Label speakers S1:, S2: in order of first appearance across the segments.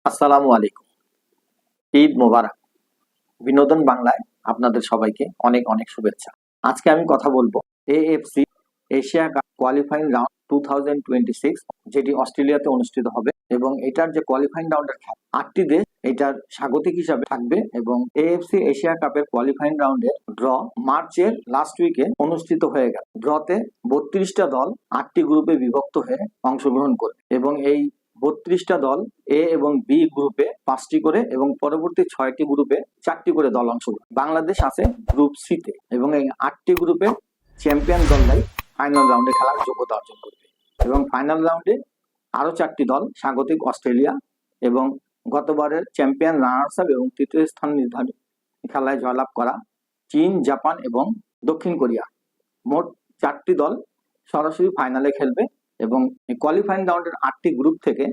S1: আসসালামু আলাইকুম। ঈদ মোবারক। বিনোদন বাংলায় আপনাদের সবাইকে অনেক অনেক শুভেচ্ছা। আজকে আমি কথা বলবো AFC Asia cup qualifying round 2026, যেটি অস্ট্রেলিয়াতে অনুষ্ঠিত হবে এবং এটার যে কোয়ালিফাইং রাউন্ডের খেলা 8টি দেশ এটার স্বাগতিক হিসাবে থাকবে এবং এএফসি এশিয়া কাপের কোয়ালিফাইং রাউন্ডের ড্র মার্চের লাস্ট উইকে অনুষ্ঠিত হয়ে গেল। ড্রতে 32টা দল 8টি গ্রুপে বিভক্ত হয়ে অংশগ্রহণ করবে এবং এই 32টা দল এ এবং বি গ্রুপে 5টি করে এবং পরবর্তী 6টি গ্রুপে 4টি করে দল অংশগ্রহণ। বাংলাদেশ আছে গ্রুপ সিতে এবং এই 8টি গ্রুপে চ্যাম্পিয়ন দলরাই ফাইনাল রাউন্ডে খেলার যোগ্যতা অর্জন করবে এবং ফাইনাল রাউন্ডে আরো 4টি দল স্বাগতিক অস্ট্রেলিয়া এবং গতবারের চ্যাম্পিয়ন রানার্স আপ এবং তৃতীয় স্থান নির্ধারণ খেলায় জয়লাভ করা চীন, জাপান এবং দক্ষিণ কোরিয়া, মোট 4টি দল সরাসরি ফাইনালে খেলবে এবং কোয়ালিফাইং রাউন্ডের 8টি গ্রুপ থেকে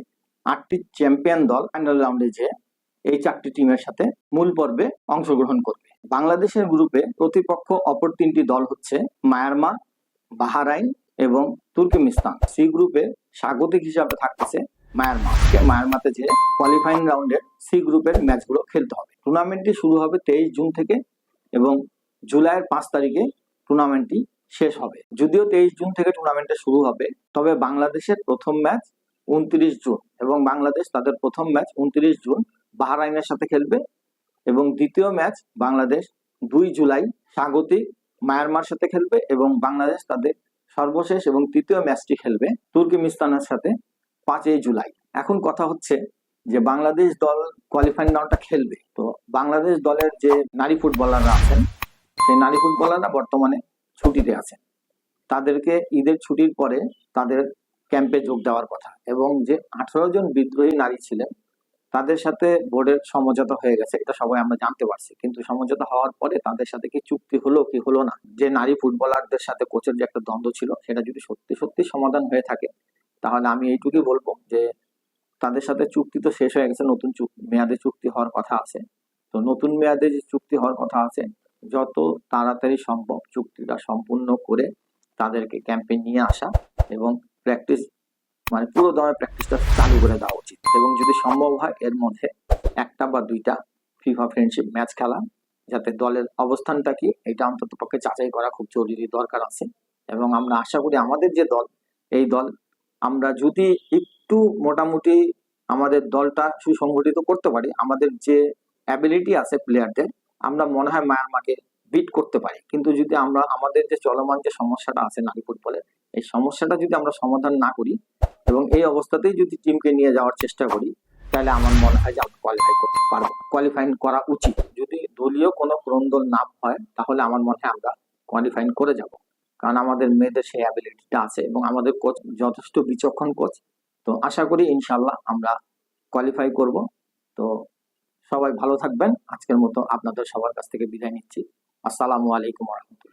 S1: 8টি চ্যাম্পিয়ন দল ফাইনাল রাউন্ডে যে এই 4টি টিমের সাথে মূল পর্বে অংশগ্রহণ করবে। বাংলাদেশের গ্রুপে প্রতিপক্ষ অপর 3টি দল হচ্ছে মায়ানমার, বাহরাইন এবং তুর্কমেনিস্তান। সি গ্রুপে স্বাগতিক হিসাবে থাকতেছে মায়ানমারতে যে কোয়ালিফাইং রাউন্ডের সি গ্রুপের ম্যাচগুলো খেলতে হবে। টুর্নামেন্টটি শুরু হবে 23 জুন থেকে এবং জুলাইয়ের 5 তারিখে টুর্নামেন্টটি শেষ হবে। যদিও 23 জুন থেকে টুর্নামেন্টটা শুরু হবে, তবে বাংলাদেশের প্রথম ম্যাচ 29 জুন এবং বাংলাদেশ তাদের প্রথম ম্যাচ 29 জুন বাহরাইনের সাথে খেলবে এবং দ্বিতীয় ম্যাচ বাংলাদেশ 2 জুলাই স্বাগতিক মায়ানমার সাথে খেলবে এবং বাংলাদেশ তাদের সর্বশেষ এবং তৃতীয় ম্যাচটি খেলবে তুর্কমেনিস্তানের সাথে 5 জুলাই। এখন কথা হচ্ছে যে বাংলাদেশ দল কোয়ালিফাইং রাউন্ডটা খেলবে, তো বাংলাদেশ দলের যে নারী ফুটবলাররা আছেন সেই নারী ফুটবলাররা বর্তমানে ছুটিতে আছেন। তাদেরকে ঈদের ছুটির পরে তাদের ক্যাম্পে যোগ দেওয়ার কথা এবং যে 18 জন বিদ্রোহী নারী ছিলেন তাদের সাথে বোর্ডের সমঝোতা হয়ে গেছে, এটা সবাই আমরা জানতে পারছি। কিন্তু সমঝোতা হওয়ার পরে তাদের সাথে কি চুক্তি হলো কি হলো না, যে নারী ফুটবলারদের সাথে কোচের যে একটা দ্বন্দ্ব ছিল সেটা যদি সত্যি সত্যি সমাধান হয়ে থাকে তাহলে আমি এইটুকুই বলবো যে তাদের সাথে চুক্তি তো শেষ হয়ে গেছে, নতুন মেয়াদে চুক্তি হওয়ার কথা আছে। তো নতুন মেয়াদে যে চুক্তি হওয়ার কথা আছে যত তাড়াতাড়ি সম্ভব চুক্তিটা সম্পূর্ণ করে তাদেরকে ক্যাম্পে নিয়ে আসা এবং প্র্যাকটিস মানে পুরো দমে প্র্যাকটিসটা চালু করে দেওয়া উচিত এবং যদি সম্ভব হয় এর মধ্যে 1টা বা 2টা ফিফা ফ্রেন্ডশিপ ম্যাচ খেলা, যাতে দলের অবস্থানটা কি এটা অন্তত পক্ষে যাচাই করা খুব জরুরি দরকার আছে। এবং আমরা আশা করি আমাদের যে দল, এই দল আমরা যদি একটু মোটামুটি আমাদের দলটা সুসংগঠিত করতে পারি, আমাদের যে অ্যাবিলিটি আছে প্লেয়ারদের, আমরা মনে হয় মায়ানমারকে বিট করতে পারি। কিন্তু যদি আমরা আমাদের যে চলমান যে সমস্যাটা আছে নারী ফুটবলের, এই সমস্যাটা যদি আমরা সমাধান না করি এবং এই অবস্থাতেই যদি টিমকে নিয়ে যাওয়ার চেষ্টা করি তাহলে আমার মনে হয় যে আমরা কোয়ালিফাই করতে পারবো, কোয়ালিফাইং করা উচিত। যদি দলীয় কোনো ক্রন্দল না হয় তাহলে আমার মনে হয় আমরা কোয়ালিফাইং করে যাব, কারণ আমাদের মেয়েদের সেই অ্যাবিলিটিটা আছে এবং আমাদের কোচ যথেষ্ট বিচক্ষণ কোচ। তো আশা করি ইনশাল্লাহ আমরা কোয়ালিফাই করব। তো সবাই ভালো থাকবেন। আজকের মতো আপনাদের সবার কাছ থেকে বিদায় নিচ্ছি। আসসালামু আলাইকুম ওয়া রাহমাতুল্লাহ।